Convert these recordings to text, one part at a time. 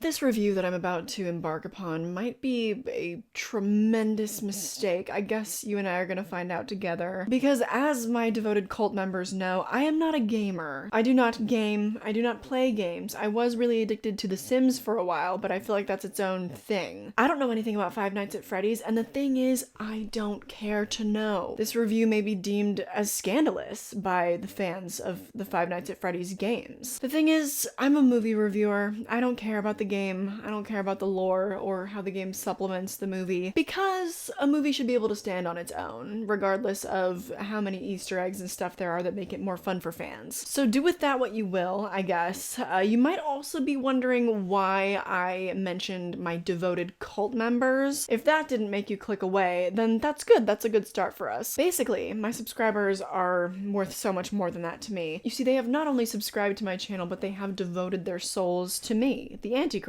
This review that I'm about to embark upon might be a tremendous mistake. I guess you and I are gonna find out together. Because as my devoted cult members know, I am not a gamer. I do not game, I do not play games. I was really addicted to The Sims for a while, but I feel like that's its own thing. I don't know anything about Five Nights at Freddy's, and the thing is, I don't care to know. This review may be deemed as scandalous by the fans of the Five Nights at Freddy's games. The thing is, I'm a movie reviewer. I don't care about the game. I don't care about the lore or how the game supplements the movie, because a movie should be able to stand on its own, regardless of how many Easter eggs and stuff there are that make it more fun for fans. So do with that what you will, I guess. You might also be wondering why I mentioned my devoted cult members. If that didn't make you click away, then that's good. That's a good start for us. Basically, my subscribers are worth so much more than that to me. You see, they have not only subscribed to my channel, but they have devoted their souls to me, the Antichrist.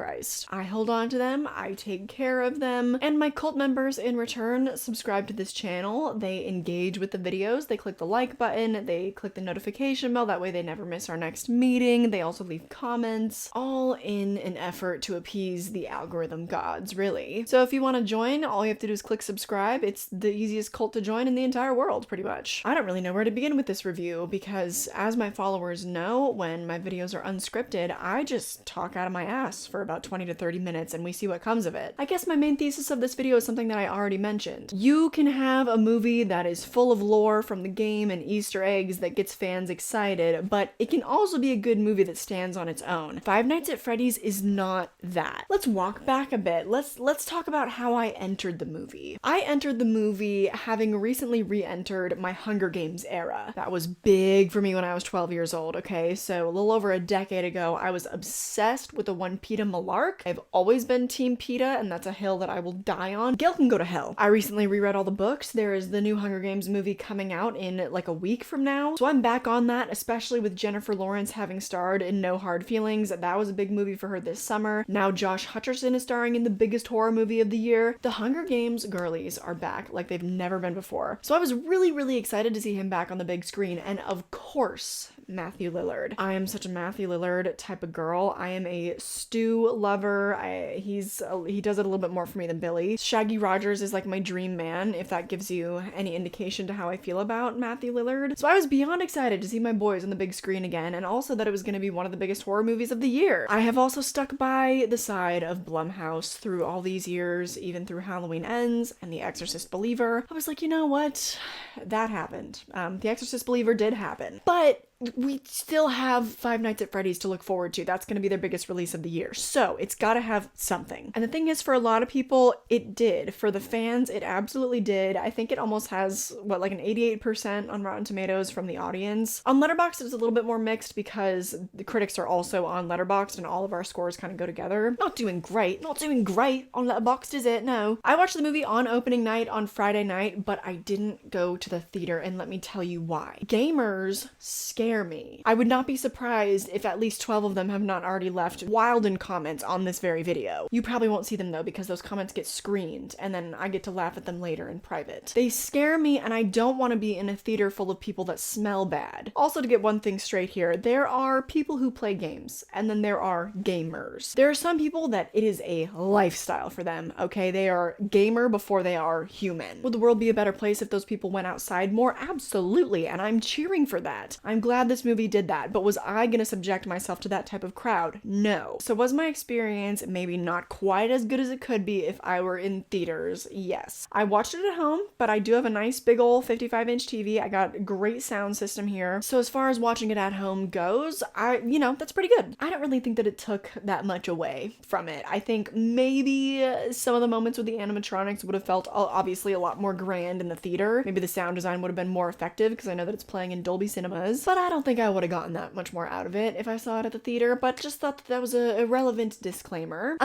I hold on to them, I take care of them, and my cult members in return subscribe to this channel. They engage with the videos, they click the like button, they click the notification bell, that way they never miss our next meeting. They also leave comments, all in an effort to appease the algorithm gods, really. So if you want to join, all you have to do is click subscribe. It's the easiest cult to join in the entire world, pretty much. I don't really know where to begin with this review, because as my followers know, when my videos are unscripted, I just talk out of my ass for about 20 to 30 minutes and we see what comes of it. I guess my main thesis of this video is something that I already mentioned. You can have a movie that is full of lore from the game and Easter eggs that gets fans excited, but it can also be a good movie that stands on its own. Five Nights at Freddy's is not that. Let's walk back a bit. Let's talk about how I entered the movie. I entered the movie having recently re-entered my Hunger Games era. That was big for me when I was 12 years old, okay? So a little over a decade ago, I was obsessed with the one PETA Malark. I've always been Team PETA, and that's a hill that I will die on. Gail can go to hell. I recently reread all the books. There is the new Hunger Games movie coming out in like a week from now. So I'm back on that, especially with Jennifer Lawrence having starred in No Hard Feelings. That was a big movie for her this summer. Now Josh Hutcherson is starring in the biggest horror movie of the year. The Hunger Games girlies are back like they've never been before. So I was really, really excited to see him back on the big screen, and of course, Matthew Lillard. I am such a Matthew Lillard type of girl. I am a Stu lover. He does it a little bit more for me than Billy. Shaggy Rogers is like my dream man, if that gives you any indication to how I feel about Matthew Lillard. So I was beyond excited to see my boys on the big screen again, and also that it was going to be one of the biggest horror movies of the year. I have also stuck by the side of Blumhouse through all these years, even through Halloween Ends and The Exorcist Believer. I was like, you know what? That happened. The Exorcist Believer did happen. But we still have Five Nights at Freddy's to look forward to. That's going to be their biggest release of the year. So it's got to have something. And the thing is, for a lot of people, it did. For the fans, it absolutely did. I think it almost has, like an 88% on Rotten Tomatoes from the audience. On Letterboxd, it's a little bit more mixed because the critics are also on Letterboxd and all of our scores kind of go together. Not doing great on Letterboxd, is it? No. I watched the movie on opening night on Friday night, but I didn't go to the theater, and let me tell you why. Gamers scare me. I would not be surprised if at least 12 of them have not already left Wilden comments on this very video. You probably won't see them though, because those comments get screened and then I get to laugh at them later in private. They scare me, and I don't want to be in a theater full of people that smell bad. Also, to get one thing straight here, there are people who play games, and then there are gamers. There are some people that it is a lifestyle for them, okay? They are gamer before they are human. Would the world be a better place if those people went outside more? Absolutely, and I'm cheering for that. I'm glad this movie did that, but was I gonna subject myself to that type of crowd? No. So was my experience maybe not quite as good as it could be if I were in theaters? Yes. I watched it at home, but I do have a nice big old 55-inch TV. I got a great sound system here. So as far as watching it at home goes, that's pretty good. I don't really think that it took that much away from it. I think maybe some of the moments with the animatronics would have felt obviously a lot more grand in the theater. Maybe the sound design would have been more effective because I know that it's playing in Dolby Cinemas, but I don't think I would have gotten that much more out of it if I saw it at the theater, but just thought that was a relevant disclaimer.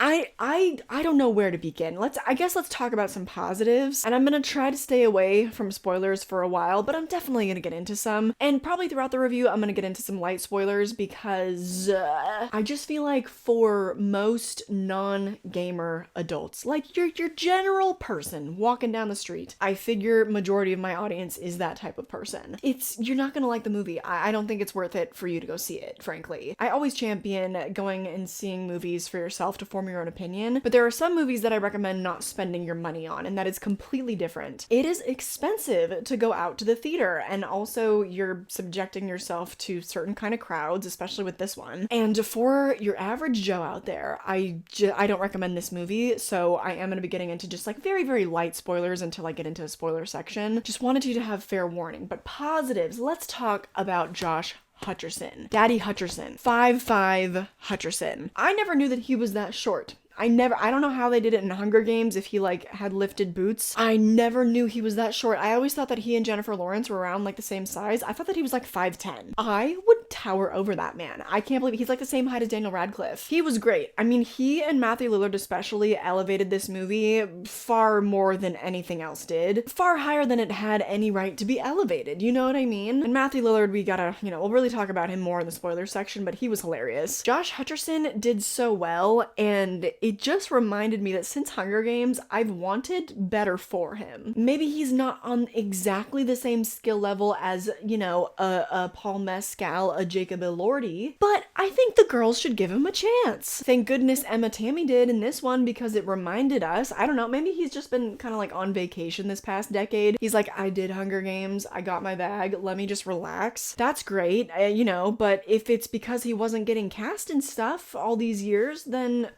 I don't know where to begin. I guess let's talk about some positives, and I'm gonna try to stay away from spoilers for a while, but I'm definitely gonna get into some, and probably throughout the review I'm gonna get into some light spoilers because I just feel like for most non-gamer adults, like your general person walking down the street, I figure majority of my audience is that type of person. You're not gonna like the movie. I don't think it's worth it for you to go see it, frankly. I always champion going and seeing movies for yourself to form your own opinion, but there are some movies that I recommend not spending your money on, and that is completely different. It is expensive to go out to the theater, and also you're subjecting yourself to certain kind of crowds, especially with this one. And for your average Joe out there, I don't recommend this movie, so I am going to be getting into just like very, very light spoilers until I get into a spoiler section. Just wanted you to have fair warning. But positives, let's talk about Josh Hutcherson. Daddy Hutcherson. 5'5" Hutcherson. I never knew that he was that short. I don't know how they did it in Hunger Games if he like had lifted boots. I never knew he was that short. I always thought that he and Jennifer Lawrence were around like the same size. I thought that he was like 5'10". I would tower over that man. I can't believe he's like the same height as Daniel Radcliffe. He was great. I mean, he and Matthew Lillard especially elevated this movie far more than anything else did. Far higher than it had any right to be elevated. You know what I mean? And Matthew Lillard, we gotta, we'll really talk about him more in the spoiler section, but he was hilarious. Josh Hutcherson did so well, and it just reminded me that since Hunger Games, I've wanted better for him. Maybe he's not on exactly the same skill level as, a Paul Mescal, a Jacob Elordi, but I think the girls should give him a chance. Thank goodness Emma Tammy did in this one because it reminded us, I don't know, maybe he's just been kind of like on vacation this past decade. He's like, I did Hunger Games, I got my bag, let me just relax. That's great, but if it's because he wasn't getting cast and stuff all these years, then,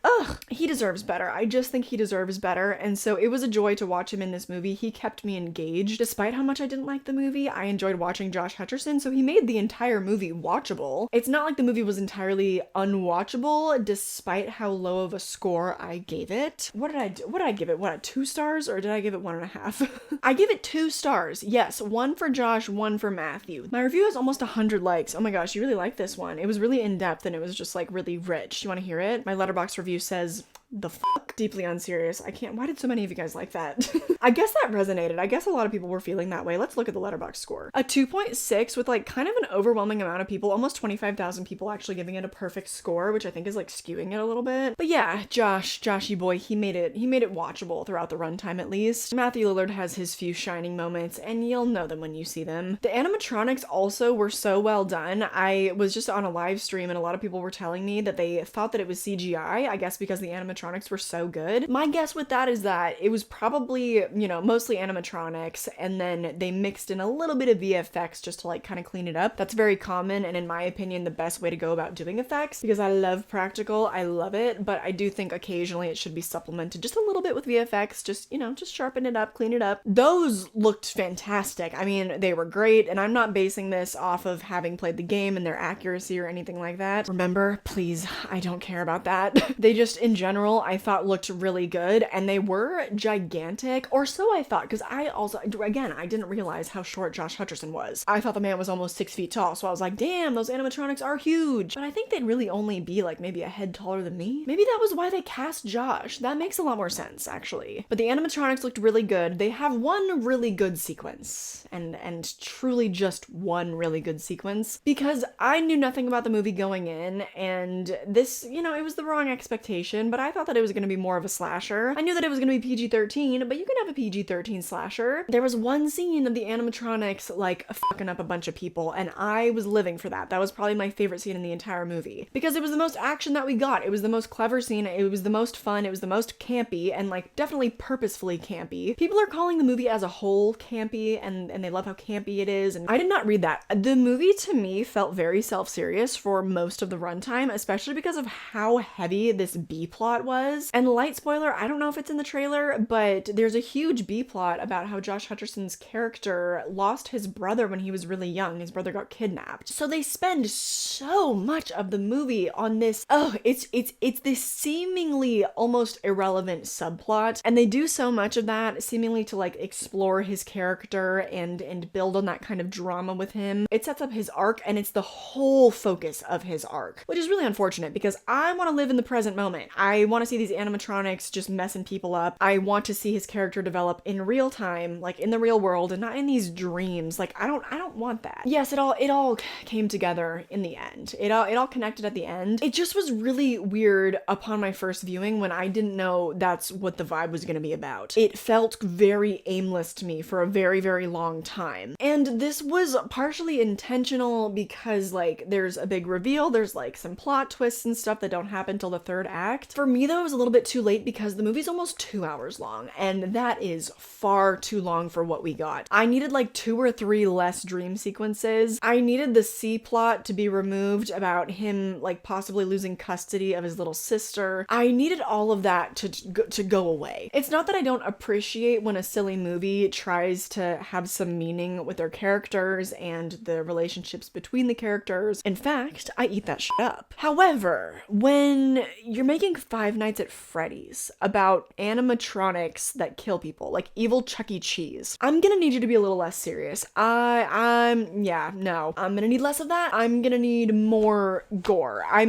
he deserves better. I just think he deserves better, and so it was a joy to watch him in this movie. He kept me engaged. Despite how much I didn't like the movie, I enjoyed watching Josh Hutcherson, so he made the entire movie watchable. It's not like the movie was entirely unwatchable, despite how low of a score I gave it. What did I give it? 2 stars, or did I give it 1.5? I give it 2 stars. Yes, 1 for Josh, 1 for Matthew. My review has almost 100 likes. Oh my gosh, you really liked this one. It was really in-depth, and it was just like really rich. You want to hear it? My Letterboxd review says, the fuck? Deeply unserious. Why did so many of you guys like that? I guess that resonated. I guess a lot of people were feeling that way. Let's look at the Letterboxd score. A 2.6 with like kind of an overwhelming amount of people, almost 25,000 people actually giving it a perfect score, which I think is like skewing it a little bit. But yeah, Joshy boy, he made it watchable throughout the runtime at least. Matthew Lillard has his few shining moments, and you'll know them when you see them. The animatronics also were so well done. I was just on a live stream and a lot of people were telling me that they thought that it was CGI, I guess because the animatronics were so good. My guess with that is that it was probably, mostly animatronics, and then they mixed in a little bit of VFX just to like kind of clean it up. That's very common, and in my opinion, the best way to go about doing effects, because I love practical, I love it, but I do think occasionally it should be supplemented just a little bit with VFX, just sharpen it up, clean it up. Those looked fantastic. I mean, they were great, and I'm not basing this off of having played the game and their accuracy or anything like that. Remember, please, I don't care about that. They just, in general, I thought looked really good, and they were gigantic, or so I thought, because I didn't realize how short Josh Hutcherson was. I thought the man was almost 6 feet tall, so I was like, damn, those animatronics are huge. But I think they'd really only be like maybe a head taller than me. Maybe that was why they cast Josh. That makes a lot more sense, actually. But the animatronics looked really good. They have one really good sequence, and truly just one really good sequence, because I knew nothing about the movie going in, and this, it was the wrong expectation, but I thought that it was going to be more of a slasher. I knew that it was going to be PG-13, but you can have a PG-13 slasher. There was one scene of the animatronics like fucking up a bunch of people, and I was living for that. That was probably my favorite scene in the entire movie, because it was the most action that we got. It was the most clever scene. It was the most fun. It was the most campy, and like definitely purposefully campy. People are calling the movie as a whole campy, and they love how campy it is, and I did not read that. The movie to me felt very self-serious for most of the runtime, especially because of how heavy this B plot was. And light spoiler, I don't know if it's in the trailer, but there's a huge B-plot about how Josh Hutcherson's character lost his brother when he was really young. His brother got kidnapped. So they spend so much of the movie on this, it's this seemingly almost irrelevant subplot, and they do so much of that seemingly to like explore his character and build on that kind of drama with him. It sets up his arc, and it's the whole focus of his arc, which is really unfortunate because I want to live in the present moment. I want to see these animatronics just messing people up. I want to see his character develop in real time, like in the real world, and not in these dreams. Like I don't want that. Yes, it all came together in the end. It all connected at the end. It just was really weird upon my first viewing when I didn't know that's what the vibe was going to be about. It felt very aimless to me for a very, very long time. And this was partially intentional because like there's a big reveal, there's like some plot twists and stuff that don't happen till the third act. For me though, it was a little bit too late because the movie's almost 2 hours long, and that is far too long for what we got. I needed like 2 or 3 less dream sequences. I needed the C plot to be removed about him like possibly losing custody of his little sister. I needed all of that to go away. It's not that I don't appreciate when a silly movie tries to have some meaning with their characters and the relationships between the characters. In fact, I eat that shit up. However, when you're making Five Nights at Freddy's about animatronics that kill people, like evil Chuck E. Cheese, I'm gonna need you to be a little less serious. I'm gonna need less of that. I'm gonna need more gore. I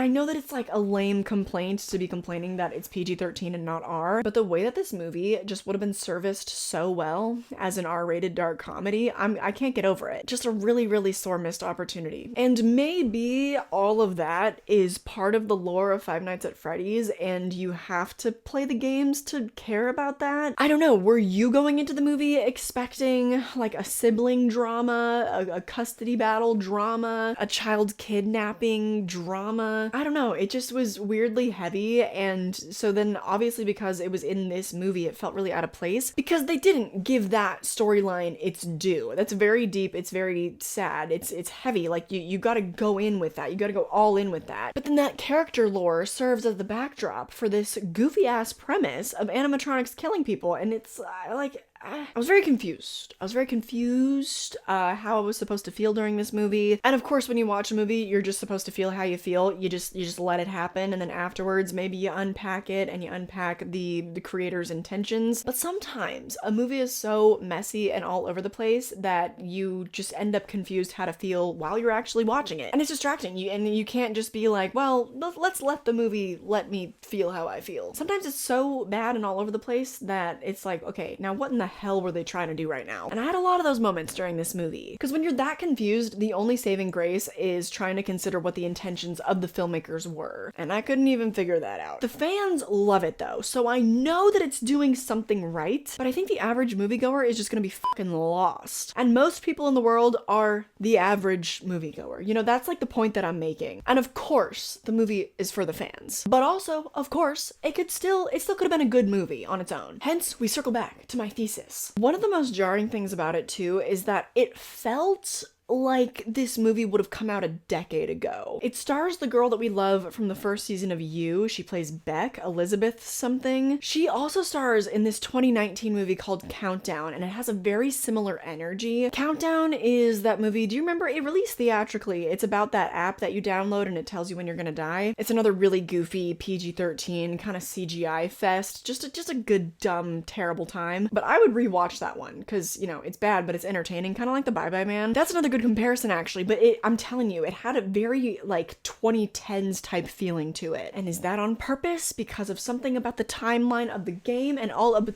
know that it's like a lame complaint to be complaining that it's PG-13 and not R, but the way that this movie just would have been serviced so well as an R-rated dark comedy, I can't get over it. Just a really, really sore missed opportunity. And maybe all of that is part of the lore of Five Nights at Freddy's, and you have to play the games to care about that. I don't know, were you going into the movie expecting like a sibling drama, a custody battle drama, a child kidnapping drama? I don't know, it just was weirdly heavy, and so then obviously because it was in this movie, it felt really out of place because they didn't give that storyline its due. That's very deep, it's very sad, it's heavy, like you gotta go in with that, you gotta go all in with that. But then that character lore serves as the backdrop for this goofy ass premise of animatronics killing people, and it's I was very confused. How I was supposed to feel during this movie. And of course, when you watch a movie, you're just supposed to feel how you feel. You just let it happen, and then afterwards, maybe you unpack it and you unpack the creator's intentions. But sometimes a movie is so messy and all over the place that you just end up confused how to feel while you're actually watching it. And it's distracting you, and you can't just be like, well, let's let the movie let me feel how I feel. Sometimes it's so bad and all over the place that it's like, okay, now what in the hell were they trying to do right now? And I had a lot of those moments during this movie. Because when you're that confused, the only saving grace is trying to consider what the intentions of the filmmakers were. And I couldn't even figure that out. The fans love it though, so I know that it's doing something right, but I think the average moviegoer is just gonna be fucking lost. And most people in the world are the average moviegoer. You know, that's like the point that I'm making. And of course, the movie is for the fans. But also, of course, it still could have been a good movie on its own. Hence, we circle back to my thesis. One of the most jarring things about it too is that it felt like this movie would have come out a decade ago. It stars the girl that we love from the first season of You. She plays Beck, Elizabeth something. She also stars in this 2019 movie called Countdown, and it has a very similar energy. Countdown is that movie, do you remember? It released theatrically. It's about that app that you download and it tells you when you're gonna die. It's another really goofy PG-13 kind of CGI fest. Just a good, dumb, terrible time. But I would rewatch that one because, you know, it's bad, but it's entertaining, kind of like The Bye Bye Man. That's another good comparison actually, but I'm telling you, it had a very like 2010s type feeling to it. And is that on purpose because of something about the timeline of the game and all of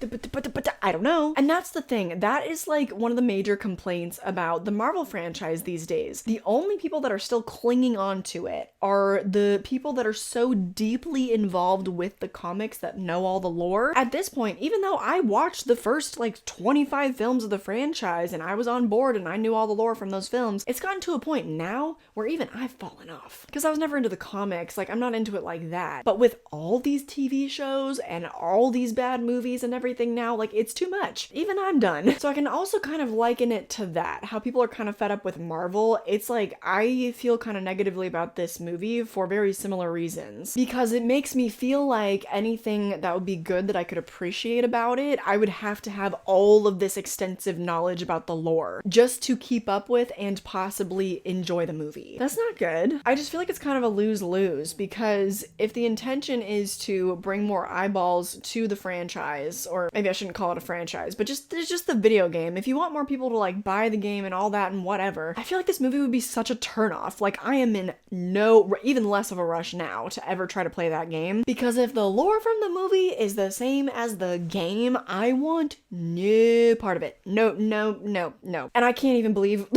I don't know. And that's the thing, that is like one of the major complaints about the Marvel franchise these days. The only people that are still clinging on to it are the people that are so deeply involved with the comics that know all the lore. At this point, even though I watched the first like 25 films of the franchise and I was on board and I knew all the lore from those films, it's gotten to a point now where even I've fallen off. Because I was never into the comics, like I'm not into it like that. But with all these TV shows and all these bad movies and everything now, like it's too much. Even I'm done. So I can also kind of liken it to that, how people are kind of fed up with Marvel. It's like I feel kind of negatively about this movie for very similar reasons. Because it makes me feel like anything that would be good that I could appreciate about it, I would have to have all of this extensive knowledge about the lore just to keep up with and possibly enjoy the movie. That's not good. I just feel like it's kind of a lose-lose, because if the intention is to bring more eyeballs to the franchise, or maybe I shouldn't call it a franchise, but just the video game, if you want more people to like buy the game and all that and whatever, I feel like this movie would be such a turnoff. Like I am in even less of a rush now to ever try to play that game, because if the lore from the movie is the same as the game, I want no part of it. No. And I can't even believe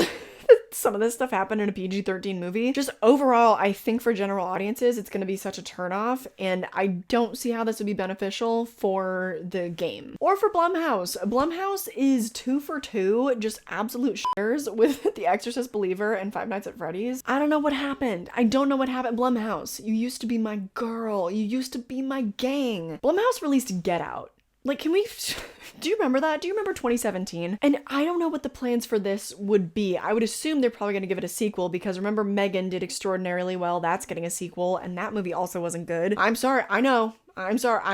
some of this stuff happened in a PG-13 movie. Just overall, I think for general audiences, it's going to be such a turnoff, and I don't see how this would be beneficial for the game. Or for Blumhouse. Blumhouse is 2 for 2, just absolute shares with The Exorcist Believer and Five Nights at Freddy's. I don't know what happened. I don't know what happened. Blumhouse, you used to be my girl. You used to be my gang. Blumhouse released Get Out. Like, do you remember that? Do you remember 2017? And I don't know what the plans for this would be. I would assume they're probably going to give it a sequel, because remember Megan did extraordinarily well. That's getting a sequel, and that movie also wasn't good. I'm sorry. I know. I'm sorry.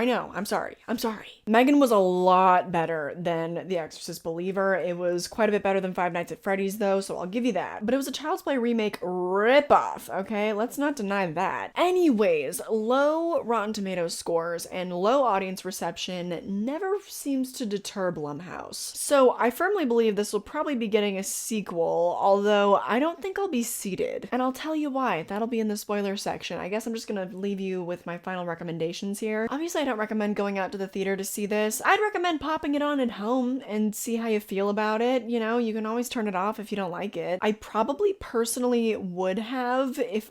Megan was a lot better than The Exorcist Believer. It was quite a bit better than Five Nights at Freddy's though, so I'll give you that. But it was a Child's Play remake ripoff, okay? Let's not deny that. Anyways, low Rotten Tomatoes scores and low audience reception never seems to deter Blumhouse. So I firmly believe this will probably be getting a sequel, although I don't think I'll be seated. And I'll tell you why. That'll be in the spoiler section. I guess I'm just gonna leave you with my final recommendations here. Obviously, I don't recommend going out to the theater to see this. I'd recommend popping it on at home and see how you feel about it. You know, you can always turn it off if you don't like it. I probably personally would have if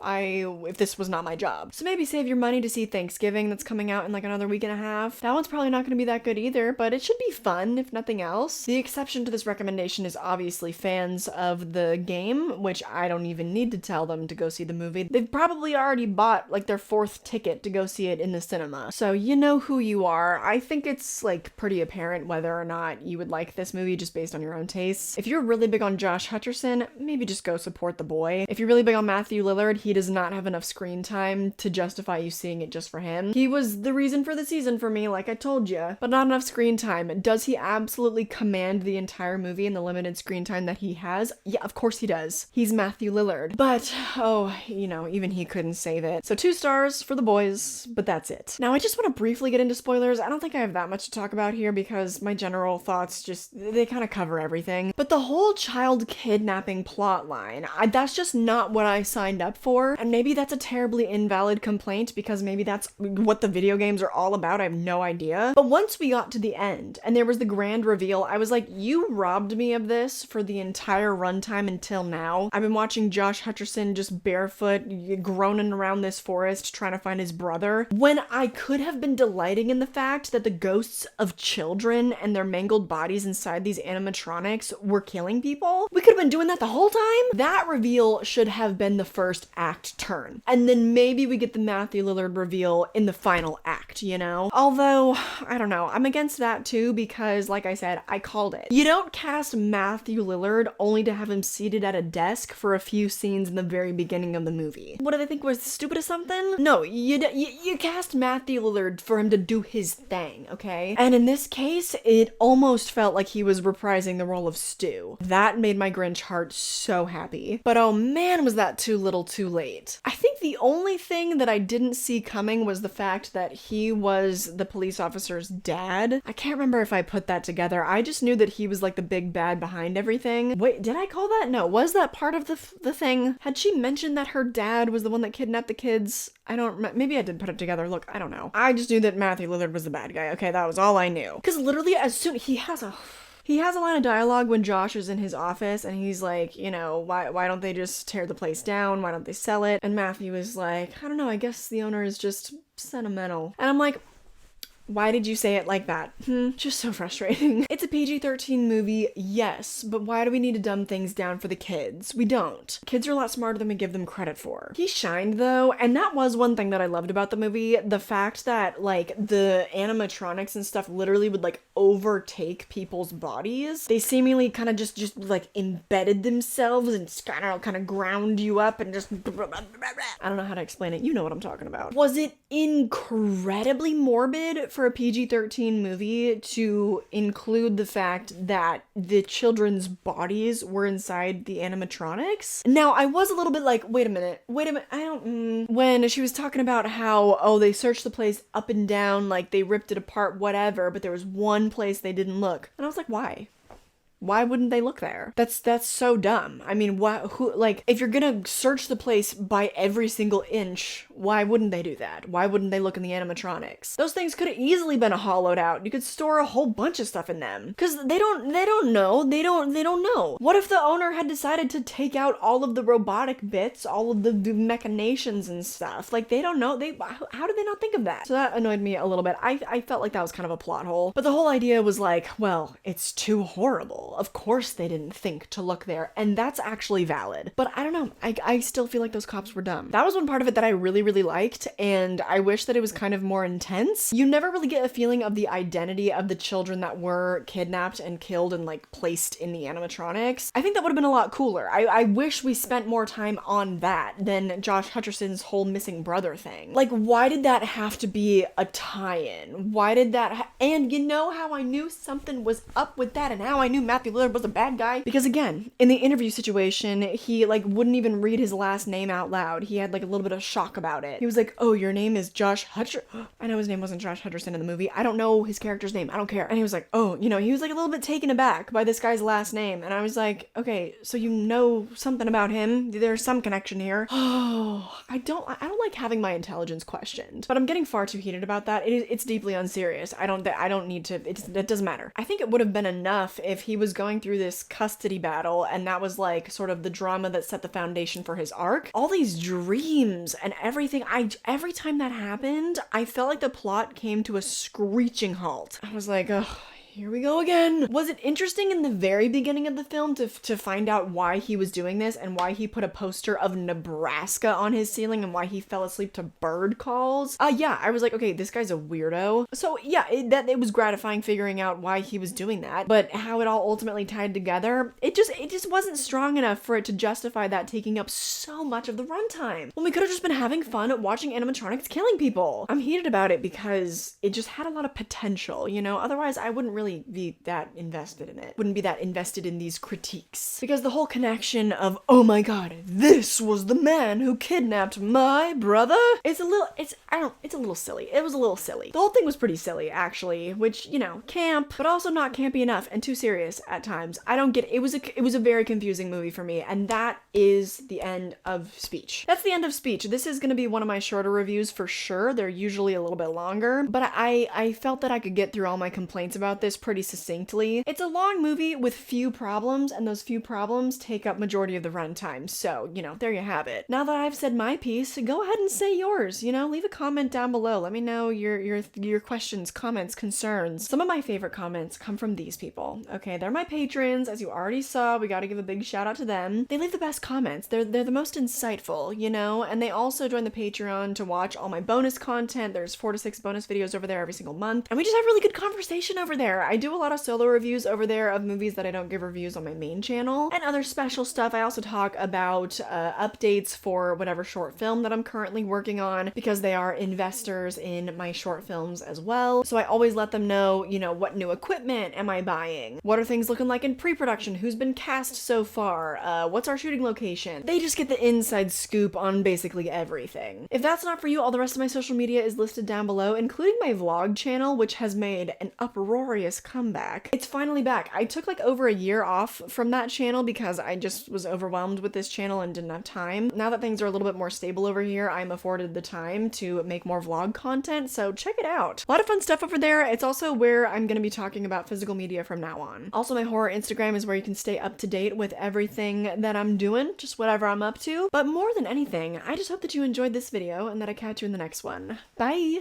this was not my job. So maybe save your money to see Thanksgiving that's coming out in like another week and a half. That one's probably not going to be that good either, but it should be fun if nothing else. The exception to this recommendation is obviously fans of the game, which I don't even need to tell them to go see the movie. They've probably already bought like their 4th ticket to go see it in the cinema. So you know who you are. I think it's like pretty apparent whether or not you would like this movie just based on your own tastes. If you're really big on Josh Hutcherson, maybe just go support the boy. If you're really big on Matthew Lillard, he does not have enough screen time to justify you seeing it just for him. He was the reason for the season for me, like I told you, but not enough screen time. Does he absolutely command the entire movie in the limited screen time that he has? Yeah, of course he does. He's Matthew Lillard. But, even he couldn't save it. So 2 stars for the boys, but that's it. Now, I just want to briefly get into spoilers. I don't think I have that much to talk about here because my general thoughts they kind of cover everything. But the whole child kidnapping plot line, that's just not what I signed up for. And maybe that's a terribly invalid complaint because maybe that's what the video games are all about. I have no idea. But once we got to the end and there was the grand reveal, I was like, you robbed me of this for the entire runtime until now. I've been watching Josh Hutcherson just barefoot, groaning around this forest trying to find his brother, when I could have been delighting in the fact that the ghosts of children and their mangled bodies inside these animatronics were killing people. We could have been doing that the whole time. That reveal should have been the first act turn. And then maybe we get the Matthew Lillard reveal in the final act, you know? Although, I don't know, I'm against that too because, like I said, I called it. You don't cast Matthew Lillard only to have him seated at a desk for a few scenes in the very beginning of the movie. What do they think, was stupid or something? No, you cast Matthew Lillard for him to do his thing, okay? And in this case, it almost felt like he was reprising the role of Stu. That made my Grinch heart so happy. But oh man, was that too little too late. I think the only thing that I didn't see coming was the fact that he was the police officer's dad. I can't remember if I put that together. I just knew that he was like the big bad behind everything. Wait, did I call that? No, was that part of the thing? Had she mentioned that her dad was the one that kidnapped the kids? I don't remember. Maybe I did put it together. Look, I don't know. I just knew that Matthew Lillard was the bad guy. Okay, that was all I knew. Because literally as soon he has a line of dialogue when Josh is in his office and he's like, you know, why don't they just tear the place down? Why don't they sell it? And Matthew is like, I don't know, I guess the owner is just sentimental. And I'm like, Why did you say it like that? Just so frustrating. It's a PG-13 movie, yes, but why do we need to dumb things down for the kids? We don't. Kids are a lot smarter than we give them credit for. He shined though, and that was one thing that I loved about the movie. The fact that like the animatronics and stuff literally would like overtake people's bodies. They seemingly kind of just like embedded themselves and kind of ground you up and just I don't know how to explain it. You know what I'm talking about. Was it incredibly morbid for a PG-13 movie to include the fact that the children's bodies were inside the animatronics? Now, I was a little bit like, wait a minute, I don't, when she was talking about how, oh, they searched the place up and down, like they ripped it apart, whatever, but there was one place they didn't look. And I was like, why? Why wouldn't they look there? That's so dumb. I mean, if you're gonna search the place by every single inch, why wouldn't they do that? Why wouldn't they look in the animatronics? Those things could have easily been hollowed out. You could store a whole bunch of stuff in them. Cause they don't know. They don't know. What if the owner had decided to take out all of the robotic bits, all of the machinations and stuff? Like, they don't know. How did they not think of that? So that annoyed me a little bit. I felt like that was kind of a plot hole. But the whole idea was like, well, it's too horrible. Of course they didn't think to look there, and that's actually valid. But I don't know, I still feel like those cops were dumb. That was one part of it that I really, really liked, and I wish that it was kind of more intense. You never really get a feeling of the identity of the children that were kidnapped and killed and like placed in the animatronics. I think that would have been a lot cooler. I wish we spent more time on that than Josh Hutcherson's whole missing brother thing. Like, why did that have to be a tie-in? Why did that and you know how I knew something was up with that and how I knew Matthew Lillard was a bad guy? Because again, in the interview situation, he like wouldn't even read his last name out loud. He had like a little bit of shock about it. He was like, oh, your name is Josh Hutcherson? I know his name wasn't Josh Hutcherson in the movie. I don't know his character's name. I don't care. And he was like, oh, you know, he was like a little bit taken aback by this guy's last name. And I was like, okay, so you know something about him. There's some connection here. Oh, I don't like having my intelligence questioned, but I'm getting far too heated about that. It's deeply unserious. I don't need to, it doesn't matter. I think it would have been enough if he was going through this custody battle and that was like sort of the drama that set the foundation for his arc. All these dreams and everything, every time that happened, I felt like the plot came to a screeching halt. I was like, ugh, here we go again. Was it interesting in the very beginning of the film to find out why he was doing this and why he put a poster of Nebraska on his ceiling and why he fell asleep to bird calls? Yeah, I was like, okay, this guy's a weirdo. So yeah, it was gratifying figuring out why he was doing that, but how it all ultimately tied together, it just wasn't strong enough for it to justify that taking up so much of the runtime. When we could have just been having fun at watching animatronics killing people. I'm heated about it because it just had a lot of potential, you know? Otherwise, I wouldn't really be that invested in it. Wouldn't be that invested in these critiques. Because the whole connection of, oh my god, this was the man who kidnapped my brother? It's a little silly. It was a little silly. The whole thing was pretty silly, actually, which, you know, camp, but also not campy enough and too serious at times. I don't get it. It was a very confusing movie for me, and that is the end of Speech. That's the end of Speech. This is going to be one of my shorter reviews for sure. They're usually a little bit longer, but I felt that I could get through all my complaints about this pretty succinctly. It's a long movie with few problems, and those few problems take up majority of the runtime. So, you know, there you have it. Now that I've said my piece, go ahead and say yours. You know, leave a comment down below. Let me know your questions, comments, concerns. Some of my favorite comments come from these people. Okay, they're my patrons. As you already saw, we got to give a big shout out to them. They leave the best comments. They're the most insightful, you know, and they also join the Patreon to watch all my bonus content. There's 4 to 6 bonus videos over there every single month, and we just have really good conversation over there. I do a lot of solo reviews over there of movies that I don't give reviews on my main channel, and other special stuff. I also talk about updates for whatever short film that I'm currently working on, because they are investors in my short films as well. So I always let them know, you know, what new equipment am I buying? What are things looking like in pre-production? Who's been cast so far? What's our shooting location? They just get the inside scoop on basically everything. If that's not for you, all the rest of my social media is listed down below, including my vlog channel, which has made an uproarious comeback. It's finally back. I took like over a year off from that channel because I just was overwhelmed with this channel and didn't have time. Now that things are a little bit more stable over here, I'm afforded the time to make more vlog content, so check it out. A lot of fun stuff over there. It's also where I'm going to be talking about physical media from now on. Also, my horror Instagram is where you can stay up to date with everything that I'm doing, just whatever I'm up to. But more than anything, I just hope that you enjoyed this video and that I catch you in the next one. Bye!